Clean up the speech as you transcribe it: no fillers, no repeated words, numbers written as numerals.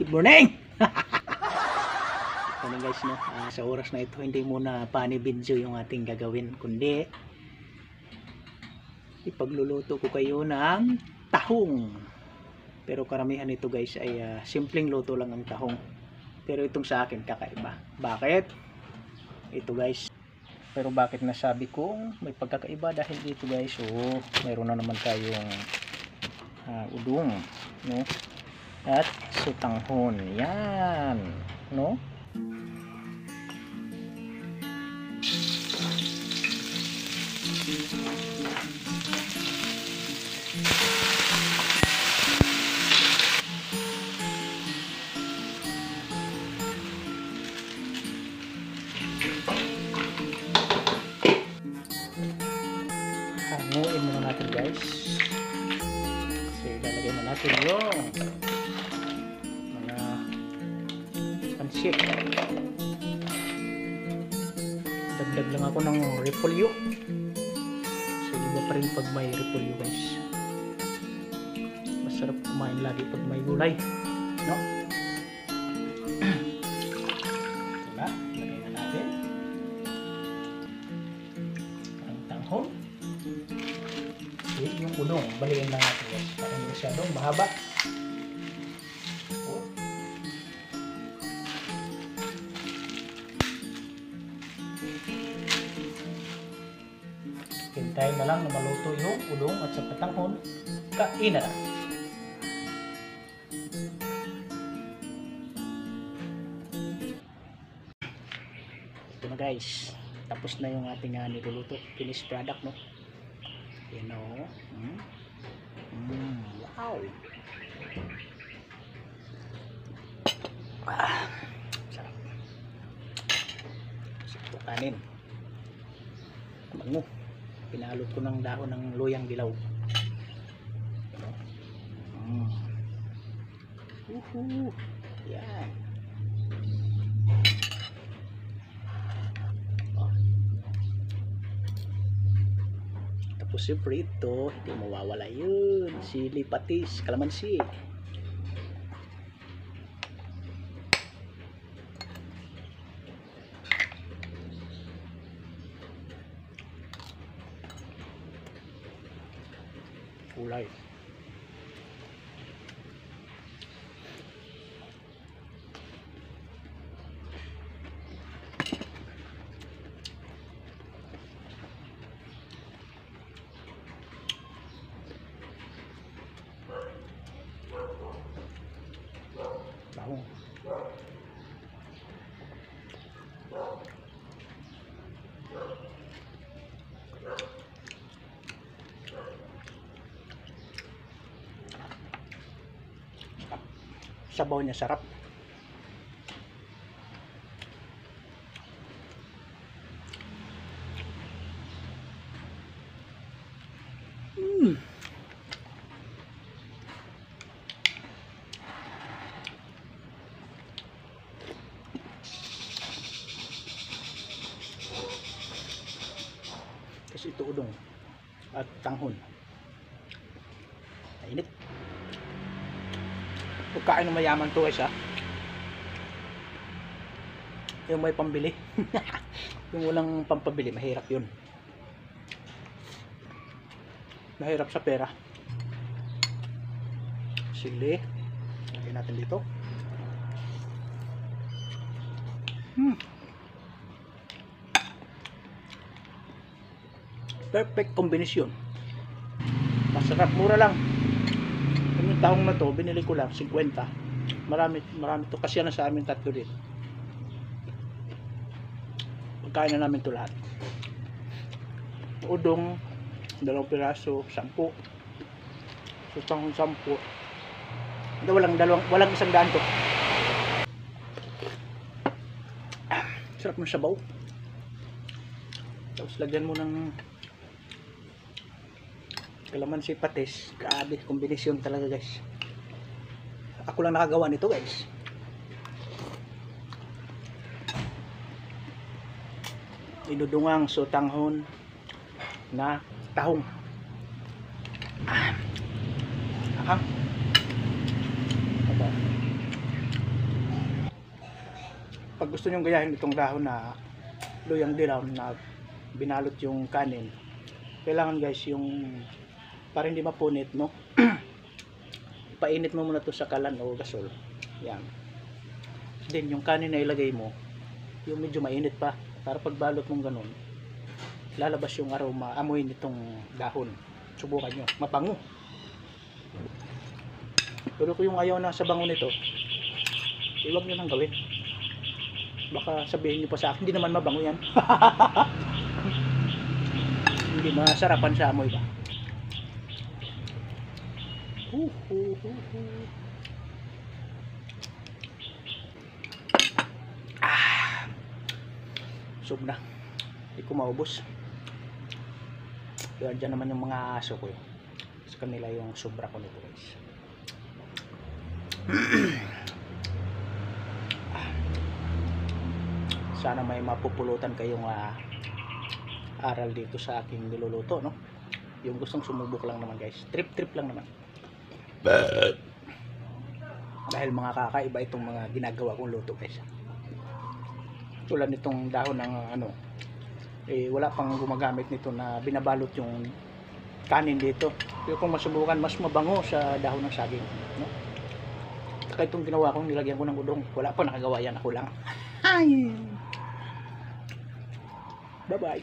Good morning! Ano guys, no? Sa oras na ito, hindi muna pani video yung ating gagawin, kundi ipagluluto ko kayo ng tahong. Pero karamihan nito guys ay simpleng luto lang ang tahong. Pero itong sa akin kakaiba. Bakit? Ito guys. Pero bakit nasabi kong may pagkakaiba? Dahil dito guys, mayroon na naman tayong udong, no? At sutanghon. Yan, no? Hanguin muna natin guys. So ilalagay na natin yung mga pansit. Dagdag lang ako ng repolyo. So iba pa rin pag may repolyo guys. Masarap kumain lagi pag may gulay, no? Ito na, lagay na natin ang tanghon. Yung udong, balikin lang natin guys para hindi masyadong mahaba. Hintayin na lang na maluto yung udong at sa patanghon, kain na. Ito na guys, tapos na yung ating niluluto, finished product, no? You know, wow. Sarap. Ito kanin. Bango. Pinalot ko ng dahon ng luyang dilaw. Yan. Tapos siyempre ito, hindi mawawala yun. Sili patis, kalamansi. Kulay. Tahong. Sabaw niya sarap. Kasi ito udong at tanghon. Mainit. Pagkain ng mayaman to guys, yung may pambili. Yung walang pampabili, mahirap yun. Mahirap sa pera. Sili lagyan natin dito. Perfect kombinasyon. Masarap, mura lang. Yung tahong na to, binili ko lang 50. Marami to kasi yan sa amin tatlo din. Pagkain na namin to lahat. Udong 2 piraso, 10. Sutang 10. Walang 100 to. Sarap ng sabaw. Tapos lagyan mo ng kalamansi patis. Grabe, kombinasyon talaga guys. Ako lang nakagawa nito guys. Inudungang sutanghon na tahong. pag gusto nyong gayahin itong dahon na luyang dilaw na binalot yung kanin, kailangan guys yung para hindi mapunit, no? Painit mo muna to sa kalan o gasol. Yan. Then yung kanin na ilagay mo, yung medyo mainit pa, para pagbalot mong ganun, lalabas yung aroma, amoy nitong dahon. Subukan nyo, mabango. Pero kung yung ayaw na sa bango nito, iwag nyo nang gawin. Baka sabihin nyo pa sa akin, hindi naman mabango yan. Hindi masarapan sa amoy ba? Sub na. Hindi ko maubos. Yan dyan naman yung mga aso ko. Sa kanila yung sobra ko nito guys. Sana may mapupulutan kayong aral dito sa aking niluluto, no? Yung gustong sumubok lang naman guys. Trip lang naman. Dahil mga kakaiba itong mga ginagawa kong luto guys. Tulad nitong dahon ng wala pang gumagamit nito na binabalot yung kanin dito. Pero kung masubukan, mas mabango sa dahon ng saging, no? Saka itong ginawa kong nilagyan ko ng udong, wala pa nakagawa yan, ako lang. Ay! Bye bye.